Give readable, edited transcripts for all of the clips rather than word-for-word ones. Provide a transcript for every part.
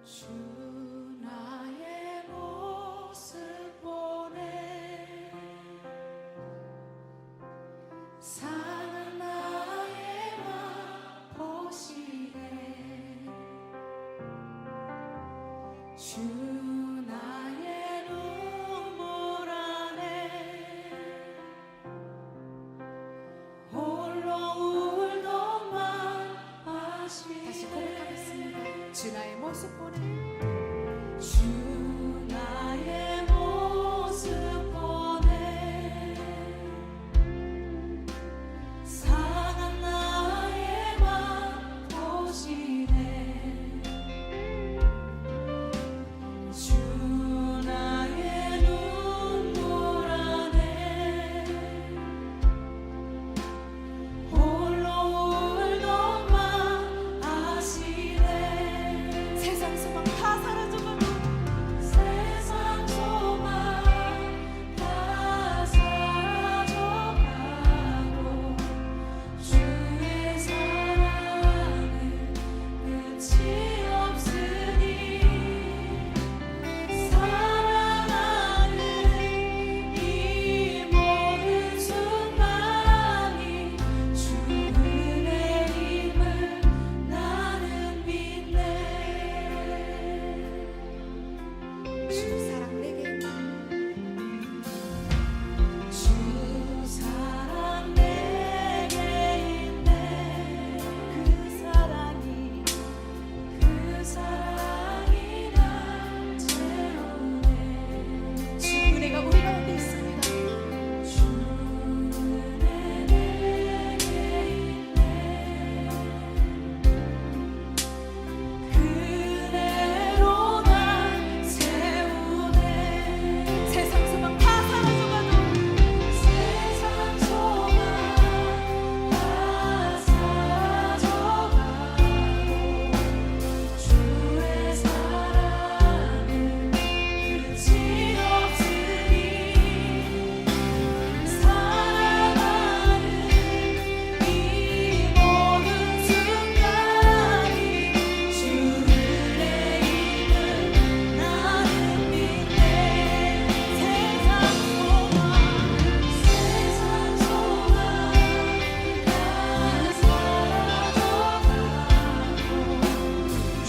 주 나의 모습 보네 상한 나의 맘 보시네 주 나의 눈물 안에 홀로 울동만 하시네. 다시 고백하겠습니다. 주 나의 모습 보네 주 나의 모습 보네 상한 나의 맘 보시네 주 나의 눈물 안에 홀로 울동만 아시네 세상 소망 다 사라져가고 세상 소망 다 사라져가고 주의 사랑은 끝이 없으니 사랑하는 이 모든 순간이 주 은혜임을 나는 믿네 주 사랑 내게 있네 주 사랑 내게 있네 그 사랑이 날 채우네 주 은혜가 우리 가운데 있습니다 주 은혜 내게 있네 그대로 날 세우네 세상 소망 다 사라져가도 세상 소망 다 사라져가고 주의 사랑은 끝이 없으니 사랑하는 이 모든 순간이 주 은혜임을 나는 믿네 세상 소망 다 사라져가고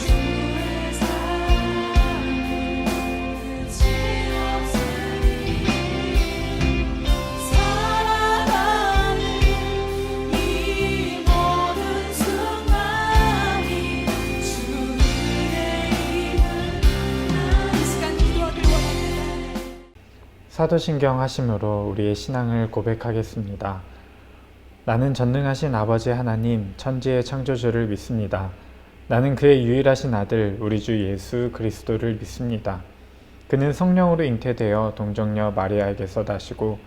주의 사랑은 끝이 없으니 사랑하는 이 모든 순간이 주 은혜임을 이 시간 기도하길 원합니다. 사도신경 하심으로 우리의 신앙을 고백하겠습니다. 나는 전능하신 아버지 하나님 천지의 창조주를 믿습니다. 나는 그의 유일하신 아들 우리 주 예수 그리스도를 믿습니다. 그는 성령으로 잉태되어 동정녀 마리아에게서 나시고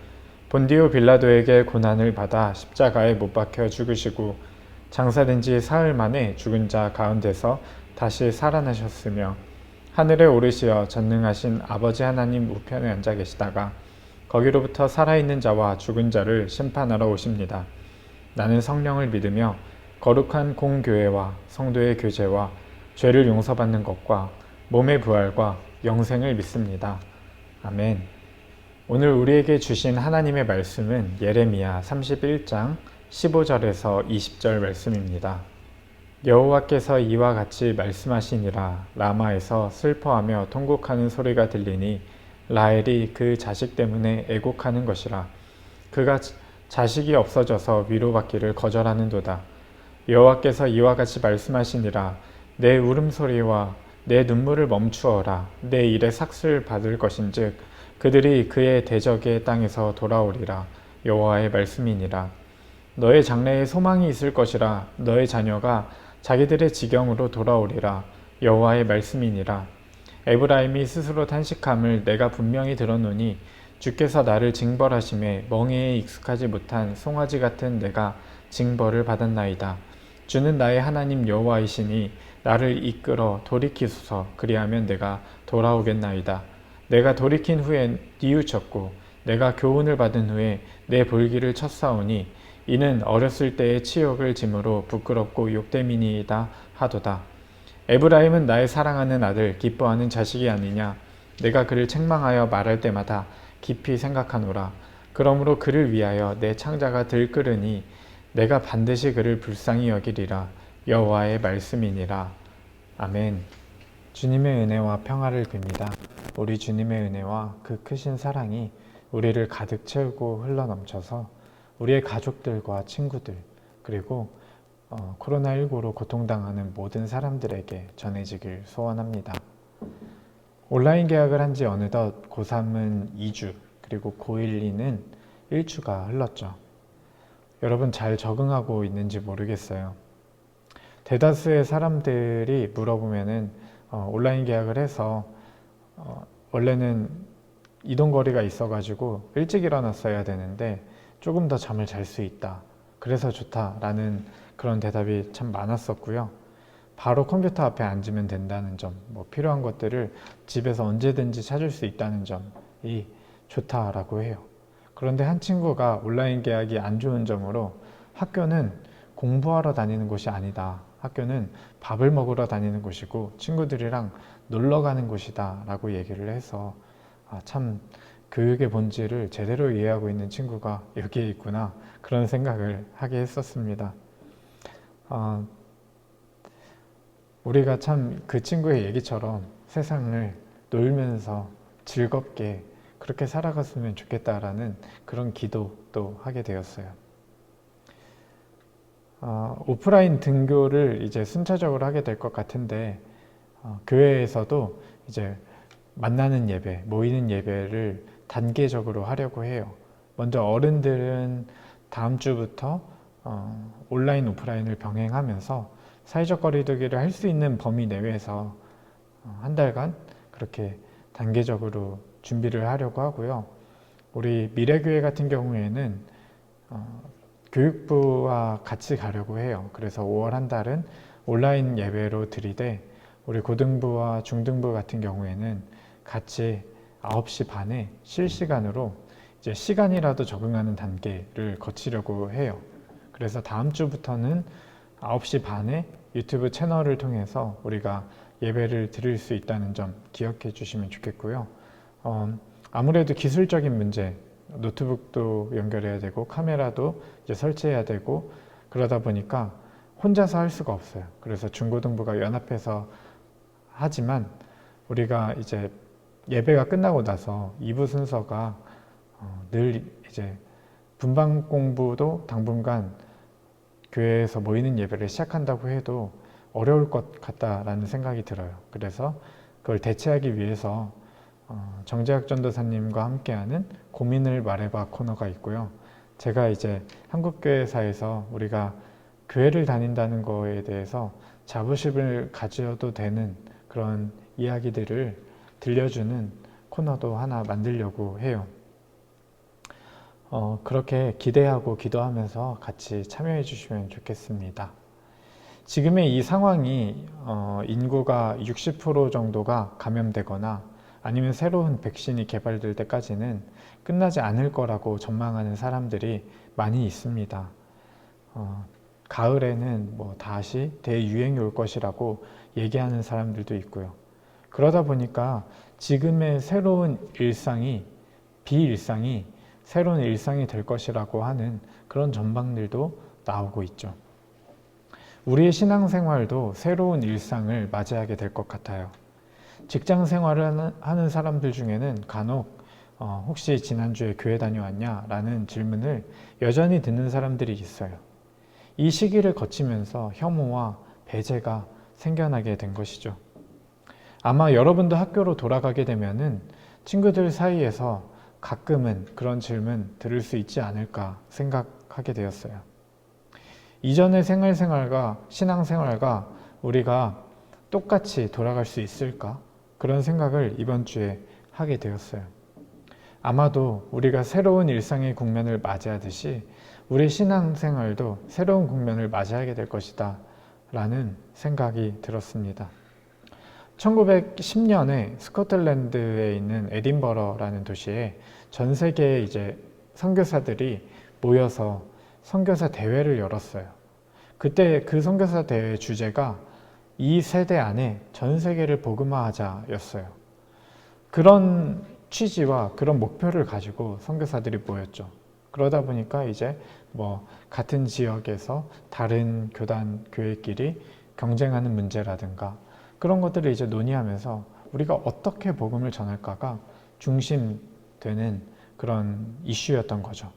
본디오 빌라도에게 고난을 받아 십자가에 못 박혀 죽으시고 장사된 지 사흘 만에 죽은 자 가운데서 다시 살아나셨으며 하늘에 오르시어 전능하신 아버지 하나님 우편에 앉아 계시다가 거기로부터 살아있는 자와 죽은 자를 심판하러 오십니다. 나는 성령을 믿으며 거룩한 공교회와 성도의 교제와 죄를 용서받는 것과 몸의 부활과 영생을 믿습니다. 아멘. 오늘 우리에게 주신 하나님의 말씀은 예레미야 31장 15절에서 20절 말씀입니다. 여호와께서 이와 같이 말씀하시니라. 라마에서 슬퍼하며 통곡하는 소리가 들리니 라헬이 그 자식 때문에 애곡하는 것이라. 그가 자식이 없어져서 위로받기를 거절하는도다. 여호와께서 이와 같이 말씀하시니라. 내 울음소리와 내 눈물을 멈추어라. 내 일에 삭슬 받을 것인즉 그들이 그의 대적의 땅에서 돌아오리라. 여호와의 말씀이니라. 너의 장래에 소망이 있을 것이라. 너의 자녀가 자기들의 지경으로 돌아오리라. 여호와의 말씀이니라. 에브라임이 스스로 탄식함을 내가 분명히 들었노니 주께서 나를 징벌하심에 멍에에 익숙하지 못한 송아지 같은 내가 징벌을 받았나이다. 주는 나의 하나님 여호와이시니 나를 이끌어 돌이키소서. 그리하면 내가 돌아오겠나이다. 내가 돌이킨 후에 뉘우쳤고 내가 교훈을 받은 후에 내 볼기를 쳤사오니 이는 어렸을 때의 치욕을 짐으로 부끄럽고 욕됨이니이다 하도다. 에브라임은 나의 사랑하는 아들, 기뻐하는 자식이 아니냐. 내가 그를 책망하여 말할 때마다 깊이 생각하노라. 그러므로 그를 위하여 내 창자가 들끓으니 내가 반드시 그를 불쌍히 여기리라. 여호와의 말씀이니라. 아멘. 주님의 은혜와 평화를 빕니다. 우리 주님의 은혜와 그 크신 사랑이 우리를 가득 채우고 흘러넘쳐서 우리의 가족들과 친구들, 그리고 코로나19로 고통당하는 모든 사람들에게 전해지길 소원합니다. 온라인 개학을 한 지 어느덧 고3은 2주, 그리고 고1, 2는 1주가 흘렀죠. 여러분 잘 적응하고 있는지 모르겠어요. 대다수의 사람들이 물어보면은 온라인 개학을 해서 원래는 이동거리가 있어가지고 일찍 일어났어야 되는데 조금 더 잠을 잘 수 있다. 그래서 좋다라는 그런 대답이 참 많았었고요. 바로 컴퓨터 앞에 앉으면 된다는 점, 필요한 것들을 집에서 언제든지 찾을 수 있다는 점이 좋다라고 해요. 그런데 한 친구가 온라인 개학이 안 좋은 점으로 학교는 공부하러 다니는 곳이 아니다. 학교는 밥을 먹으러 다니는 곳이고 친구들이랑 놀러 가는 곳이다 라고 얘기를 해서 참 교육의 본질을 제대로 이해하고 있는 친구가 여기에 있구나 그런 생각을 하게 했었습니다. 우리가 참 그 친구의 얘기처럼 세상을 놀면서 즐겁게 그렇게 살아갔으면 좋겠다라는 그런 기도도 하게 되었어요. 오프라인 등교를 이제 순차적으로 하게 될 것 같은데 교회에서도 이제 만나는 예배, 모이는 예배를 단계적으로 하려고 해요. 먼저 어른들은 다음 주부터 온라인, 오프라인을 병행하면서 사회적 거리두기를 할 수 있는 범위 내외에서 한 달간 그렇게 단계적으로 준비를 하려고 하고요. 우리 미래교회 같은 경우에는 교육부와 같이 가려고 해요. 그래서 5월 한 달은 온라인 예배로 드리되 우리 고등부와 중등부 같은 경우에는 같이 9시 반에 실시간으로 이제 시간이라도 적응하는 단계를 거치려고 해요. 그래서 다음 주부터는 9시 반에 유튜브 채널을 통해서 우리가 예배를 드릴 수 있다는 점 기억해 주시면 좋겠고요. 아무래도 기술적인 문제, 노트북도 연결해야 되고 카메라도 이제 설치해야 되고 그러다 보니까 혼자서 할 수가 없어요. 그래서 중고등부가 연합해서 하지만 우리가 이제 예배가 끝나고 나서 2부 순서가 늘 이제 분방 공부도 당분간 교회에서 모이는 예배를 시작한다고 해도 어려울 것 같다라는 생각이 들어요. 그래서 그걸 대체하기 위해서 정재학 전도사님과 함께하는 고민을 말해봐 코너가 있고요. 제가 이제 한국교회사에서 우리가 교회를 다닌다는 거에 대해서 자부심을 가져도 되는 그런 이야기들을 들려주는 코너도 하나 만들려고 해요. 그렇게 기대하고 기도하면서 같이 참여해 주시면 좋겠습니다. 지금의 이 상황이 인구가 60% 정도가 감염되거나 아니면 새로운 백신이 개발될 때까지는 끝나지 않을 거라고 전망하는 사람들이 많이 있습니다. 가을에는 다시 대유행이 올 것이라고 얘기하는 사람들도 있고요. 그러다 보니까 지금의 새로운 일상이 비일상이 새로운 일상이 될 것이라고 하는 그런 전망들도 나오고 있죠. 우리의 신앙생활도 새로운 일상을 맞이하게 될 것 같아요. 직장 생활을 하는 사람들 중에는 간혹 혹시 지난주에 교회 다녀왔냐? 라는 질문을 여전히 듣는 사람들이 있어요. 이 시기를 거치면서 혐오와 배제가 생겨나게 된 것이죠. 아마 여러분도 학교로 돌아가게 되면은 친구들 사이에서 가끔은 그런 질문 들을 수 있지 않을까 생각하게 되었어요. 이전의 생활과 신앙생활과 우리가 똑같이 돌아갈 수 있을까? 그런 생각을 이번 주에 하게 되었어요. 아마도 우리가 새로운 일상의 국면을 맞이하듯이 우리 신앙생활도 새로운 국면을 맞이하게 될 것이다 라는 생각이 들었습니다. 1910년에 스코틀랜드에 있는 에딘버러라는 도시에 전 세계의 이제 선교사들이 모여서 선교사 대회를 열었어요. 그때 그 선교사 대회 주제가 이 세대 안에 전 세계를 복음화하자였어요. 그런 취지와 그런 목표를 가지고 선교사들이 모였죠. 그러다 보니까 이제 뭐 같은 지역에서 다른 교단, 교회끼리 경쟁하는 문제라든가 그런 것들을 이제 논의하면서 우리가 어떻게 복음을 전할까가 중심되는 그런 이슈였던 거죠.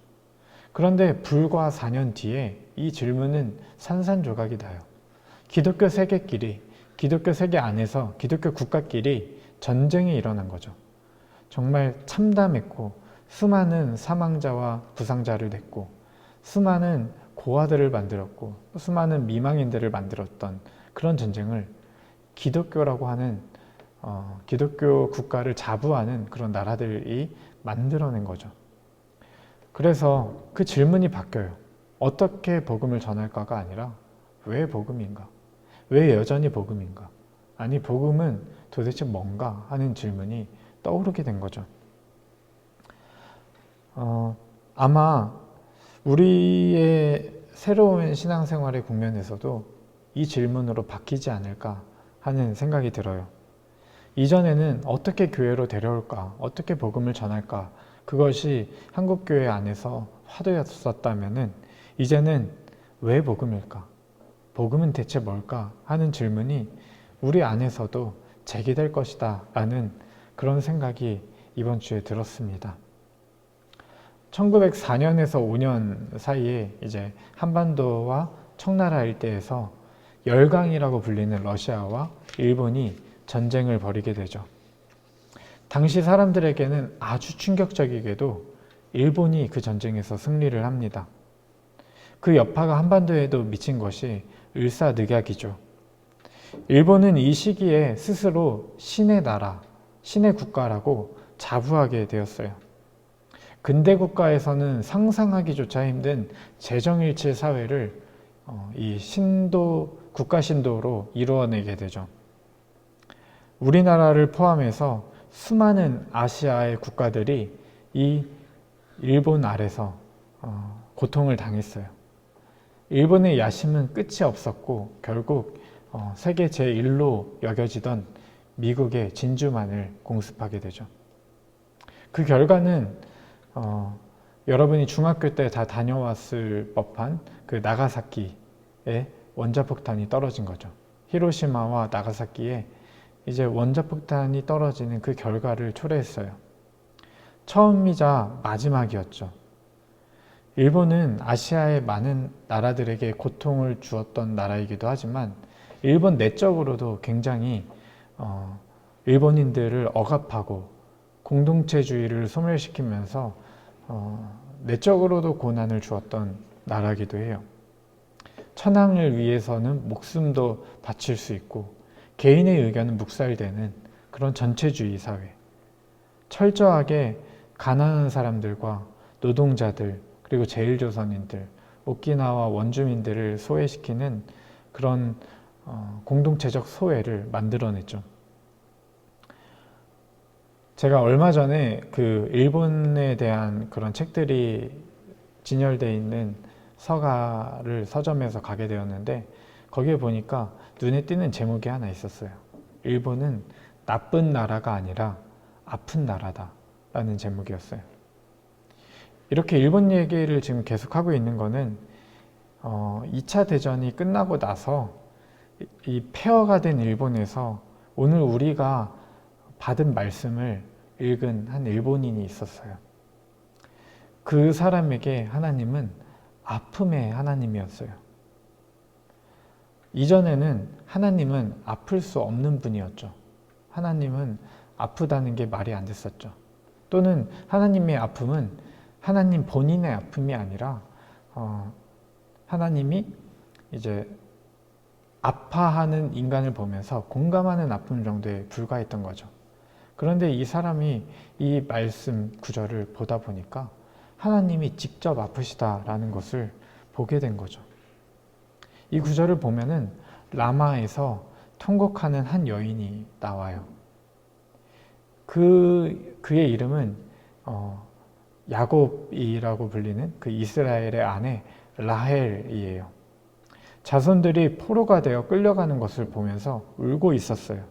그런데 불과 4년 뒤에 이 질문은 산산조각이 나요. 기독교 세계끼리, 기독교 세계 안에서 기독교 국가끼리 전쟁이 일어난 거죠. 정말 참담했고 수많은 사망자와 부상자를 냈고 수많은 고아들을 만들었고 수많은 미망인들을 만들었던 그런 전쟁을 기독교라고 하는 기독교 국가를 자부하는 그런 나라들이 만들어낸 거죠. 그래서 그 질문이 바뀌어요. 어떻게 복음을 전할까가 아니라 왜 복음인가? 왜 여전히 복음인가? 아니 복음은 도대체 뭔가 하는 질문이 떠오르게 된 거죠. 아마 우리의 새로운 신앙생활의 국면에서도 이 질문으로 바뀌지 않을까 하는 생각이 들어요. 이전에는 어떻게 교회로 데려올까? 어떻게 복음을 전할까? 그것이 한국교회 안에서 화두였었다면은 이제는 왜 복음일까? 복음은 대체 뭘까? 하는 질문이 우리 안에서도 제기될 것이다 라는 그런 생각이 이번 주에 들었습니다. 1904년에서 5년 사이에 이제 한반도와 청나라 일대에서 열강이라고 불리는 러시아와 일본이 전쟁을 벌이게 되죠. 당시 사람들에게는 아주 충격적이게도 일본이 그 전쟁에서 승리를 합니다. 그 여파가 한반도에도 미친 것이 일사늑약이죠. 일본은 이 시기에 스스로 신의 나라, 신의 국가라고 자부하게 되었어요. 근대 국가에서는 상상하기조차 힘든 재정일치 사회를 이 국가 신도로 이루어내게 되죠. 우리나라를 포함해서 수많은 아시아의 국가들이 이 일본 아래서 고통을 당했어요. 일본의 야심은 끝이 없었고 결국 세계 제1로 여겨지던 미국의 진주만을 공습하게 되죠. 그 결과는 여러분이 중학교 때 다 다녀왔을 법한 그 나가사키에 원자폭탄이 떨어진 거죠. 히로시마와 나가사키에 이제 원자폭탄이 떨어지는 그 결과를 초래했어요. 처음이자 마지막이었죠. 일본은 아시아의 많은 나라들에게 고통을 주었던 나라이기도 하지만 일본 내적으로도 굉장히 일본인들을 억압하고 공동체주의를 소멸시키면서 내적으로도 고난을 주었던 나라이기도 해요. 천황을 위해서는 목숨도 바칠 수 있고 개인의 의견은 묵살되는 그런 전체주의 사회. 철저하게 가난한 사람들과 노동자들 그리고 제일조선인들, 오키나와 원주민들을 소외시키는 그런 공동체적 소외를 만들어냈죠. 제가 얼마 전에 그 일본에 대한 그런 책들이 진열되어 있는 서가를 서점에서 가게 되었는데 거기에 보니까 눈에 띄는 제목이 하나 있었어요. 일본은 나쁜 나라가 아니라 아픈 나라다 라는 제목이었어요. 이렇게 일본 얘기를 지금 계속하고 있는 거는 2차 대전이 끝나고 나서 이 폐허가 된 일본에서 오늘 우리가 받은 말씀을 읽은 한 일본인이 있었어요. 그 사람에게 하나님은 아픔의 하나님이었어요. 이전에는 하나님은 아플 수 없는 분이었죠. 하나님은 아프다는 게 말이 안 됐었죠. 또는 하나님의 아픔은 하나님 본인의 아픔이 아니라 하나님이 이제 아파하는 인간을 보면서 공감하는 아픔 정도에 불과했던 거죠. 그런데 이 사람이 이 말씀 구절을 보다 보니까 하나님이 직접 아프시다라는 것을 보게 된 거죠. 이 구절을 보면은 라마에서 통곡하는 한 여인이 나와요. 그의 이름은 야곱이라고 불리는 그 이스라엘의 아내 라헬이에요. 자손들이 포로가 되어 끌려가는 것을 보면서 울고 있었어요.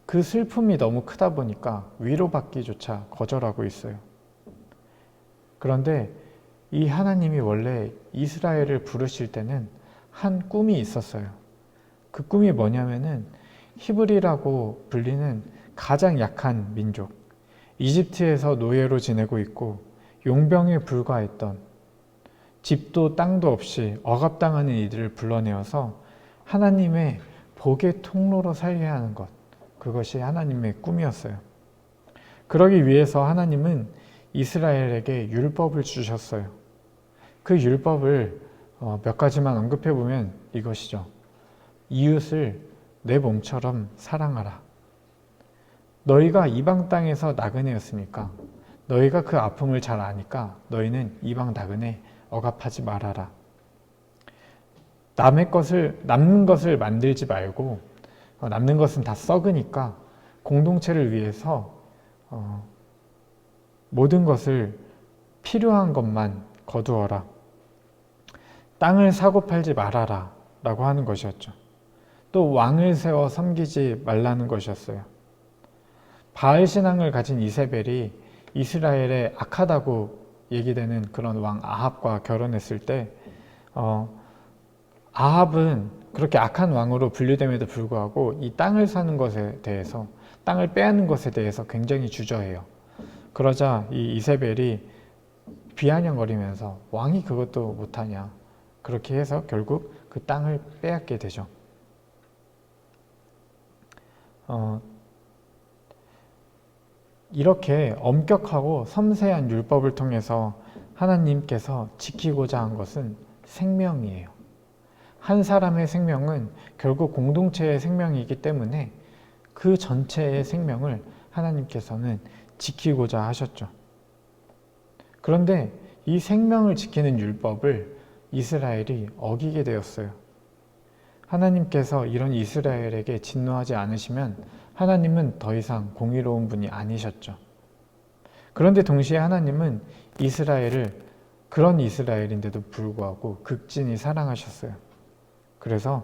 그 슬픔이 너무 크다 보니까 위로받기조차 거절하고 있어요. 그런데 이 하나님이 원래 이스라엘을 부르실 때는 한 꿈이 있었어요. 그 꿈이 뭐냐면은 히브리라고 불리는 가장 약한 민족, 이집트에서 노예로 지내고 있고 용병에 불과했던, 집도 땅도 없이 억압당하는 이들을 불러내어서 하나님의 복의 통로로 살게 하는 것, 그것이 하나님의 꿈이었어요. 그러기 위해서 하나님은 이스라엘에게 율법을 주셨어요. 그 율법을 몇 가지만 언급해 보면 이것이죠. 이웃을 내 몸처럼 사랑하라. 너희가 이방 땅에서 나그네였으니까, 너희가 그 아픔을 잘 아니까 너희는 이방 나그네 억압하지 말아라. 남는 것을 만들지 말고, 남는 것은 다 썩으니까 공동체를 위해서 모든 것을 필요한 것만 거두어라. 땅을 사고 팔지 말아라 라고 하는 것이었죠. 또 왕을 세워 섬기지 말라는 것이었어요. 바알 신앙을 가진 이세벨이 이스라엘의 악하다고 얘기되는 그런 왕 아합과 결혼했을 때 아합은 그렇게 악한 왕으로 분류됨에도 불구하고 이 땅을 사는 것에 대해서, 땅을 빼앗는 것에 대해서 굉장히 주저해요. 그러자 이 이세벨이 비아냥거리면서 왕이 그것도 못하냐, 그렇게 해서 결국 그 땅을 빼앗게 되죠. 이렇게 엄격하고 섬세한 율법을 통해서 하나님께서 지키고자 한 것은 생명이에요. 한 사람의 생명은 결국 공동체의 생명이기 때문에 그 전체의 생명을 하나님께서는 지키고자 하셨죠. 그런데 이 생명을 지키는 율법을 이스라엘이 어기게 되었어요. 하나님께서 이런 이스라엘에게 진노하지 않으시면 하나님은 더 이상 공의로운 분이 아니셨죠. 그런데 동시에 하나님은 이스라엘을, 그런 이스라엘인데도 불구하고 극진히 사랑하셨어요. 그래서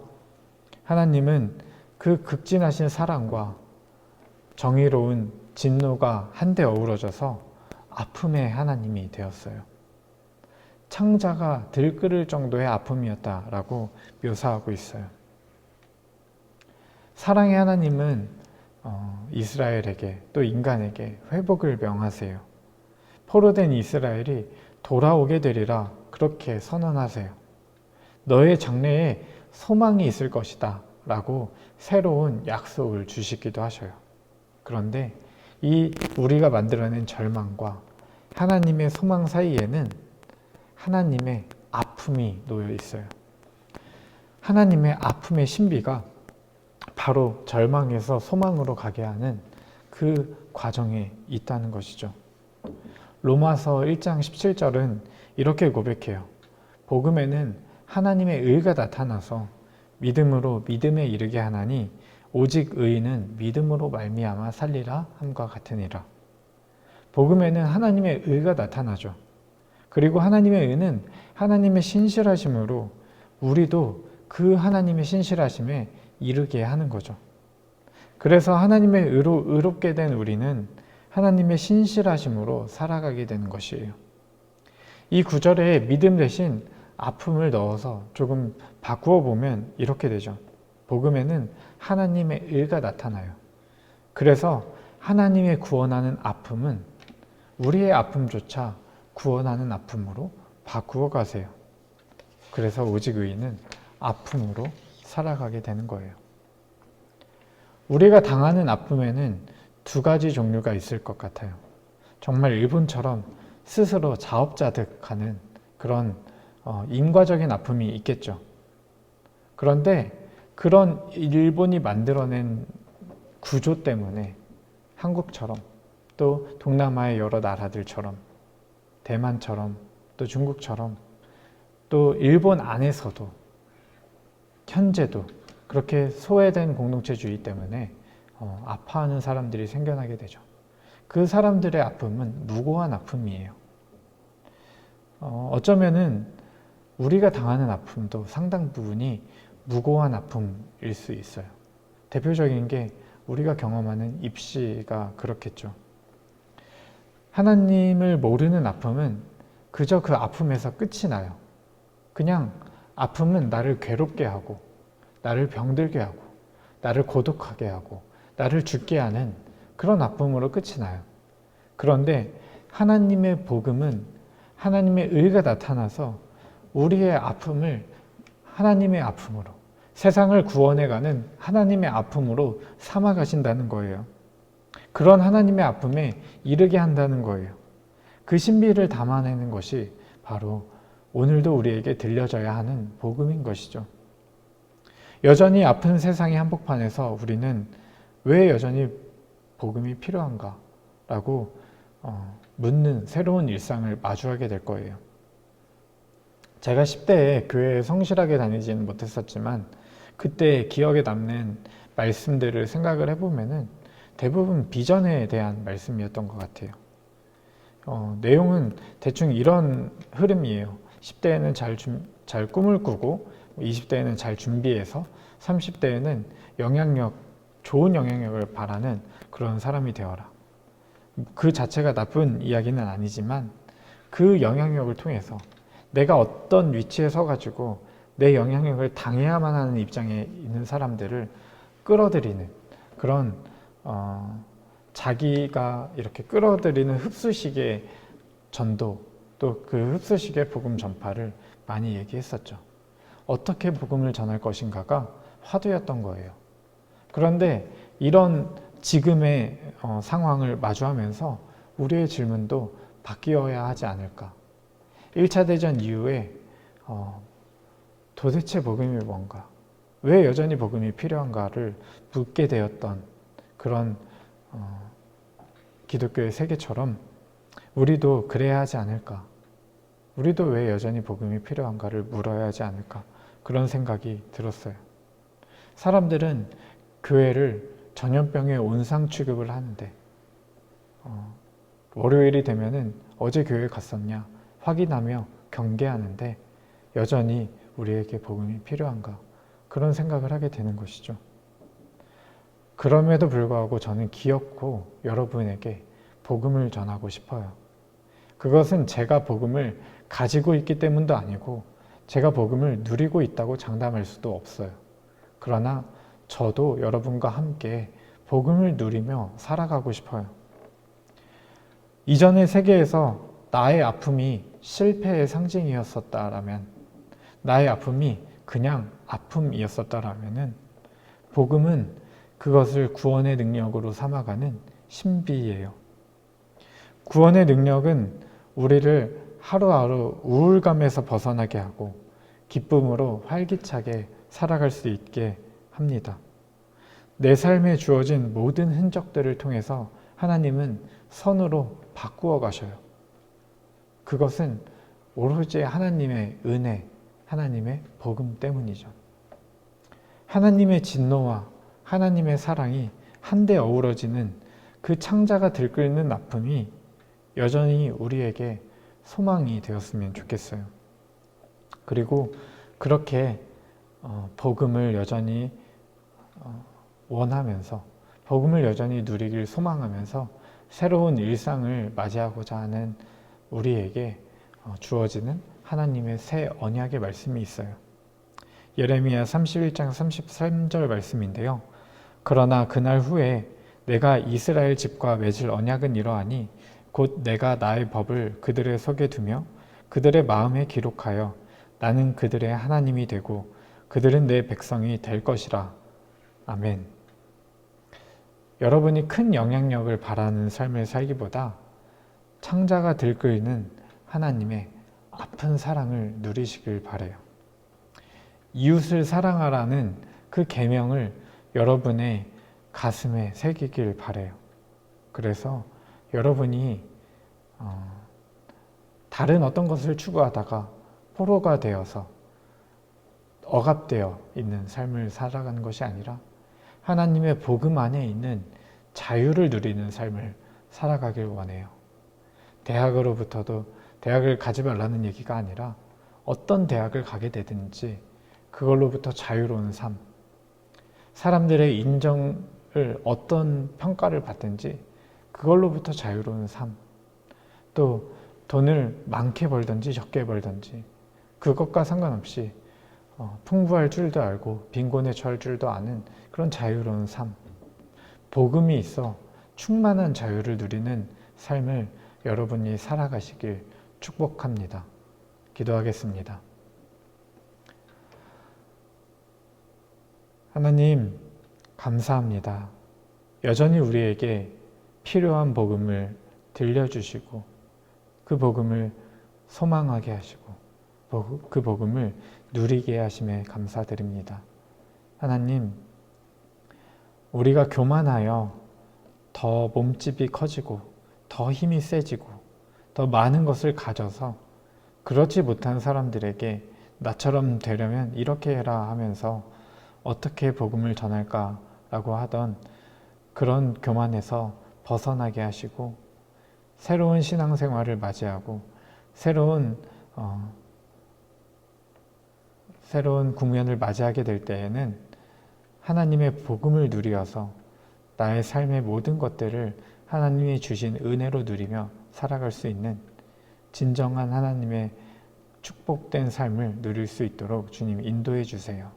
하나님은 그 극진하신 사랑과 정의로운 진노가 한데 어우러져서 아픔의 하나님이 되었어요. 창자가 들끓을 정도의 아픔이었다라고 묘사하고 있어요. 사랑의 하나님은 이스라엘에게, 또 인간에게 회복을 명하세요. 포로된 이스라엘이 돌아오게 되리라 그렇게 선언하세요. 너의 장래에 소망이 있을 것이다 라고 새로운 약속을 주시기도 하셔요. 그런데 이 우리가 만들어낸 절망과 하나님의 소망 사이에는 하나님의 아픔이 놓여 있어요. 하나님의 아픔의 신비가 바로 절망에서 소망으로 가게 하는 그 과정에 있다는 것이죠. 로마서 1장 17절은 이렇게 고백해요. 복음에는 하나님의 의가 나타나서 믿음으로 믿음에 이르게 하나니 오직 의인은 믿음으로 말미암아 살리라 함과 같으니라. 복음에는 하나님의 의가 나타나죠. 그리고 하나님의 의는 하나님의 신실하심으로 우리도 그 하나님의 신실하심에 이르게 하는 거죠. 그래서 하나님의 의로 의롭게 된 우리는 하나님의 신실하심으로 살아가게 되는 것이에요. 이 구절에 믿음 대신 아픔을 넣어서 조금 바꾸어 보면 이렇게 되죠. 복음에는 하나님의 의가 나타나요. 그래서 하나님의 구원하는 아픔은 우리의 아픔조차 구원하는 아픔으로 바꾸어 가세요. 그래서 오직 의인은 아픔으로 살아가게 되는 거예요. 우리가 당하는 아픔에는 두 가지 종류가 있을 것 같아요. 정말 일본처럼 스스로 자업자득하는 그런 인과적인 아픔이 있겠죠. 그런데 그런 일본이 만들어낸 구조 때문에 한국처럼, 또 동남아의 여러 나라들처럼, 대만처럼, 또 중국처럼, 또 일본 안에서도 현재도 그렇게 소외된 공동체주의 때문에 아파하는 사람들이 생겨나게 되죠. 그 사람들의 아픔은 무고한 아픔이에요. 어쩌면은 우리가 당하는 아픔도 상당 부분이 무고한 아픔일 수 있어요. 대표적인 게 우리가 경험하는 입시가 그렇겠죠. 하나님을 모르는 아픔은 그저 그 아픔에서 끝이 나요. 그냥 아픔은 나를 괴롭게 하고, 나를 병들게 하고, 나를 고독하게 하고, 나를 죽게 하는 그런 아픔으로 끝이 나요. 그런데 하나님의 복음은 하나님의 의가 나타나서 우리의 아픔을 하나님의 아픔으로, 세상을 구원해가는 하나님의 아픔으로 삼아 가신다는 거예요. 그런 하나님의 아픔에 이르게 한다는 거예요. 그 신비를 담아내는 것이 바로 오늘도 우리에게 들려져야 하는 복음인 것이죠. 여전히 아픈 세상의 한복판에서 우리는 왜 여전히 복음이 필요한가? 라고 묻는 새로운 일상을 마주하게 될 거예요. 제가 10대에 교회에 성실하게 다니지는 못했었지만 그때 기억에 남는 말씀들을 생각을 해보면은 대부분 비전에 대한 말씀이었던 것 같아요. 내용은 대충 이런 흐름이에요. 10대에는 잘 꿈을 꾸고 20대에는 잘 준비해서 30대에는 좋은 영향력을 바라는 그런 사람이 되어라. 그 자체가 나쁜 이야기는 아니지만 그 영향력을 통해서 내가 어떤 위치에 서가지고 내 영향력을 당해야만 하는 입장에 있는 사람들을 끌어들이는 그런 자기가 이렇게 끌어들이는 흡수식의 전도, 또 그 흡수식의 복음 전파를 많이 얘기했었죠. 어떻게 복음을 전할 것인가가 화두였던 거예요. 그런데 이런 지금의 상황을 마주하면서 우리의 질문도 바뀌어야 하지 않을까. 1차 대전 이후에 도대체 복음이 뭔가, 왜 여전히 복음이 필요한가를 묻게 되었던 그런 기독교의 세계처럼 우리도 그래야 하지 않을까. 우리도 왜 여전히 복음이 필요한가를 물어야 하지 않을까. 그런 생각이 들었어요. 사람들은 교회를 전염병의 온상 취급을 하는데 월요일이 되면은 어제 교회 갔었냐 확인하며 경계하는데 여전히 우리에게 복음이 필요한가 그런 생각을 하게 되는 것이죠. 그럼에도 불구하고 저는 기어코 여러분에게 복음을 전하고 싶어요. 그것은 제가 복음을 가지고 있기 때문도 아니고 제가 복음을 누리고 있다고 장담할 수도 없어요. 그러나 저도 여러분과 함께 복음을 누리며 살아가고 싶어요. 이전의 세계에서 나의 아픔이 실패의 상징이었었다라면, 나의 아픔이 그냥 아픔이었었다라면은 복음은 그것을 구원의 능력으로 삼아가는 신비예요. 구원의 능력은 우리를 하루하루 우울감에서 벗어나게 하고 기쁨으로 활기차게 살아갈 수 있게 합니다. 내 삶에 주어진 모든 흔적들을 통해서 하나님은 선으로 바꾸어 가셔요. 그것은 오로지 하나님의 은혜, 하나님의 복음 때문이죠. 하나님의 진노와 하나님의 사랑이 한데 어우러지는 그 창자가 들끓는 아픔이 여전히 우리에게 소망이 되었으면 좋겠어요. 그리고 그렇게 복음을 여전히 원하면서 복음을 여전히 누리길 소망하면서 새로운 일상을 맞이하고자 하는 우리에게 주어지는 하나님의 새 언약의 말씀이 있어요. 예레미야 31장 33절 말씀인데요. 그러나 그날 후에 내가 이스라엘 집과 맺을 언약은 이러하니 곧 내가 나의 법을 그들의 속에 두며 그들의 마음에 기록하여 나는 그들의 하나님이 되고 그들은 내 백성이 될 것이라. 아멘. 여러분이 큰 영향력을 바라는 삶을 살기보다 창자가 들끓는 하나님의 아픈 사랑을 누리시길 바라요. 이웃을 사랑하라는 그 계명을 여러분의 가슴에 새기길 바라요. 그래서 여러분이 다른 어떤 것을 추구하다가 포로가 되어서 억압되어 있는 삶을 살아가는 것이 아니라 하나님의 복음 안에 있는 자유를 누리는 삶을 살아가길 원해요. 대학으로부터도 대학을 가지 말라는 얘기가 아니라 어떤 대학을 가게 되든지 그걸로부터 자유로운 삶, 사람들의 인정을 어떤 평가를 받든지 그걸로부터 자유로운 삶, 또 돈을 많게 벌든지 적게 벌든지 그것과 상관없이 풍부할 줄도 알고 빈곤에 처할 줄도 아는 그런 자유로운 삶, 복음이 있어 충만한 자유를 누리는 삶을 여러분이 살아가시길 축복합니다. 기도하겠습니다. 하나님, 감사합니다. 여전히 우리에게 필요한 복음을 들려주시고 그 복음을 소망하게 하시고 그 복음을 누리게 하심에 감사드립니다. 하나님, 우리가 교만하여 더 몸집이 커지고 더 힘이 세지고 더 많은 것을 가져서 그렇지 못한 사람들에게 나처럼 되려면 이렇게 해라 하면서 어떻게 복음을 전할까라고 하던 그런 교만에서 벗어나게 하시고 새로운 신앙생활을 맞이하고 새로운 국면을 맞이하게 될 때에는 하나님의 복음을 누리어서 나의 삶의 모든 것들을 하나님이 주신 은혜로 누리며 살아갈 수 있는 진정한 하나님의 축복된 삶을 누릴 수 있도록 주님 인도해 주세요.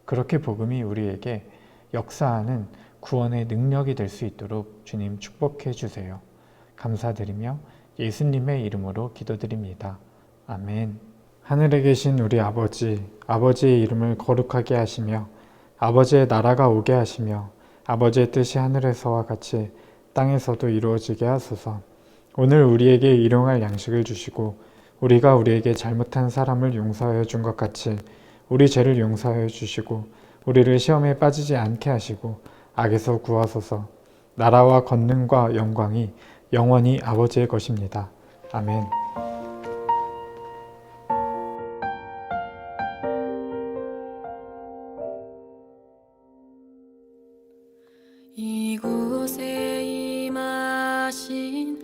그렇게 복음이 우리에게 역사하는 구원의 능력이 될 수 있도록 주님 축복해 주세요. 감사드리며 예수님의 이름으로 기도드립니다. 아멘. 하늘에 계신 우리 아버지, 아버지의 이름을 거룩하게 하시며 아버지의 나라가 오게 하시며 아버지의 뜻이 하늘에서와 같이 땅에서도 이루어지게 하소서. 오늘 우리에게 일용할 양식을 주시고 우리가 우리에게 잘못한 사람을 용서하여 준 것 같이 우리 죄를 용서하여 주시고 우리를 시험에 빠지지 않게 하시고 악에서 구하소서. 나라와 권능과 영광이 영원히 아버지의 것입니다. 아멘. 이곳에 임하신